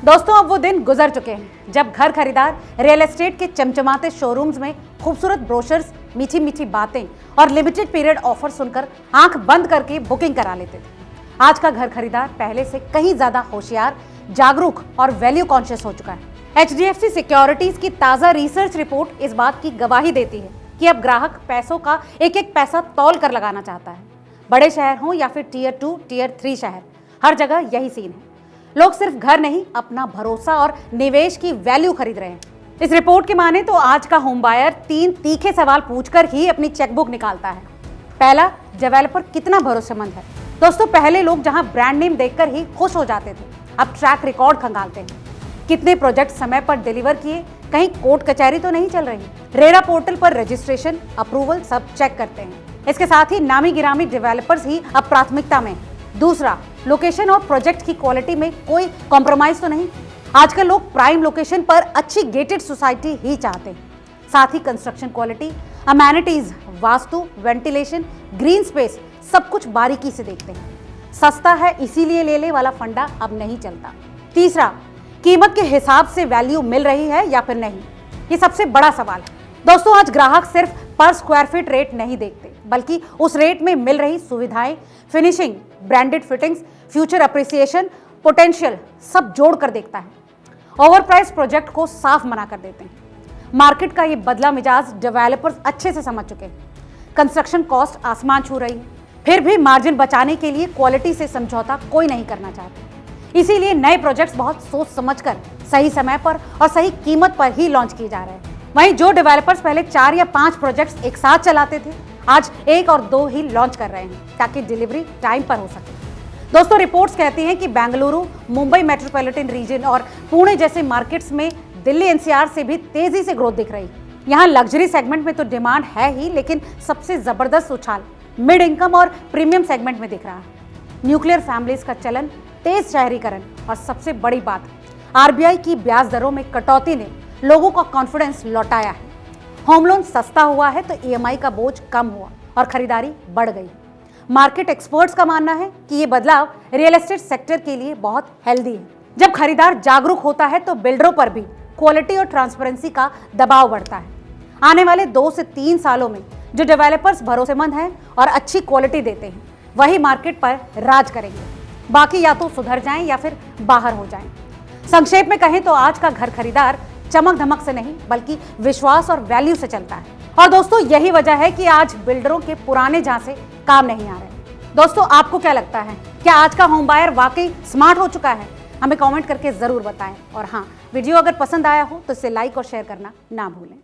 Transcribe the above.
दोस्तों अब वो दिन गुजर चुके हैं जब घर खरीदार रियल एस्टेट के चमचमाते शोरूम्स में खूबसूरत ब्रोशर्स, मीठी मीठी बातें और लिमिटेड पीरियड ऑफर सुनकर आंख बंद करके बुकिंग करा लेते थे। आज का घर खरीदार पहले से कहीं ज्यादा होशियार, जागरूक और वैल्यू कॉन्शियस हो चुका है। HDFC सिक्योरिटीज की ताजा रिसर्च रिपोर्ट इस बात की गवाही देती है कि अब ग्राहक पैसों का एक एक पैसा तौल कर लगाना चाहता है। बड़े शहर हों या फिर Tier 2, Tier 3 शहर, हर जगह यही सीन है। लोग सिर्फ घर नहीं, अपना भरोसा और निवेश की वैल्यू खरीद रहे हैं। इस रिपोर्ट की माने तो आज का होम बायर 3 तीखे सवाल पूछकर ही अपनी चेकबुक निकालता है। पहला, डेवलपर कितना भरोसेमंद है। दोस्तों पहले लोग जहां ब्रांड नेम देखकर ही खुश हो जाते थे, अब ट्रैक रिकॉर्ड खंगालते हैं। कितने प्रोजेक्ट समय पर डिलीवर किए, कहीं कोर्ट कचहरी तो नहीं चल रही। रेरा पोर्टल पर रजिस्ट्रेशन, अप्रूवल सब चेक करते हैं। इसके साथ ही नामी गिरामी डेवलपर्स ही अब प्राथमिकता में। दूसरा, लोकेशन और प्रोजेक्ट की क्वालिटी में कोई कॉम्प्रोमाइज तो नहीं। आजकल लोग प्राइम लोकेशन पर अच्छी गेटेड सोसाइटी ही चाहते हैं। साथ ही construction quality, amenities, vastu, ventilation, green space सब कुछ बारीकी से देखते हैं। सस्ता है इसीलिए ले ले वाला फंडा अब नहीं चलता। तीसरा, कीमत के हिसाब से वैल्यू मिल रही है या फिर नहीं, ये सबसे बड़ा सवाल है। दोस्तों आज ग्राहक सिर्फ पर स्क्वायर फीट रेट नहीं देखते, बल्कि उस रेट में मिल रही सुविधाएं, finishing, branded fittings, future appreciation, potential सब जोड़ कर देखता है। ओवर प्राइस प्रोजेक्ट को साफ मना कर देते हैं। मार्केट का ये बदला मिजाज डेवलपर्स अच्छे से समझ चुके हैं। कंस्ट्रक्शन कॉस्ट आसमान छू रही है, फिर भी मार्जिन बचाने के लिए क्वालिटी से समझौता कोई नहीं करना चाहता। इसीलिए नए प्रोजेक्ट्स बहुत सोच समझकर, सही समय पर और सही कीमत पर ही लॉन्च किए जा रहे हैं। वहीं जो डेवलपर्स पहले 4 या 5 प्रोजेक्ट्स एक साथ चलाते थे, आज 1 और 2 ही लॉन्च कर रहे हैं ताकि डिलीवरी टाइम पर हो सके। दोस्तों रिपोर्ट्स कहती हैं कि बेंगलुरु, मुंबई मेट्रोपॉलिटन रीजन और पुणे जैसे मार्केट्स में दिल्ली NCR से भी तेजी से ग्रोथ दिख रही है। यहाँ लग्जरी सेगमेंट में तो डिमांड है ही, लेकिन सबसे जबरदस्त उछाल मिड इनकम और प्रीमियम सेगमेंट में दिख रहा है। न्यूक्लियर फैमिलीज का चलन, तेज शहरीकरण और सबसे बड़ी बात, RBI की ब्याज दरों में कटौती ने लोगों का कॉन्फिडेंस लौटाया है। होम लोन सस्ता हुआ है तो EMI का बोझ कम हुआ और खरीदारी बढ़ गई। मार्केट एक्सपर्ट्स का मानना है कि ये बदलाव रियल एस्टेट सेक्टर के लिए बहुत हेल्दी है। जब खरीदार जागरूक होता है तो बिल्डरों पर भी क्वालिटी और ट्रांसपेरेंसी का दबाव बढ़ता है। आने वाले 2 से 3 सालों में जो डेवलपर्स भरोसेमंद हैं और अच्छी क्वालिटी देते हैं, वही मार्केट पर राज करेंगे। बाकी या तो सुधर जाएं या फिर बाहर हो जाएं। संक्षेप में कहें तो आज का घर खरीदार चमक धमक से नहीं, बल्कि विश्वास और वैल्यू से चलता है। और दोस्तों यही वजह है कि आज बिल्डरों के पुराने झांसे काम नहीं आ रहे। दोस्तों आपको क्या लगता है, क्या आज का होम बायर वाकई स्मार्ट हो चुका है? हमें कमेंट करके जरूर बताएं। और हाँ, वीडियो अगर पसंद आया हो तो इसे लाइक और शेयर करना ना भूलें।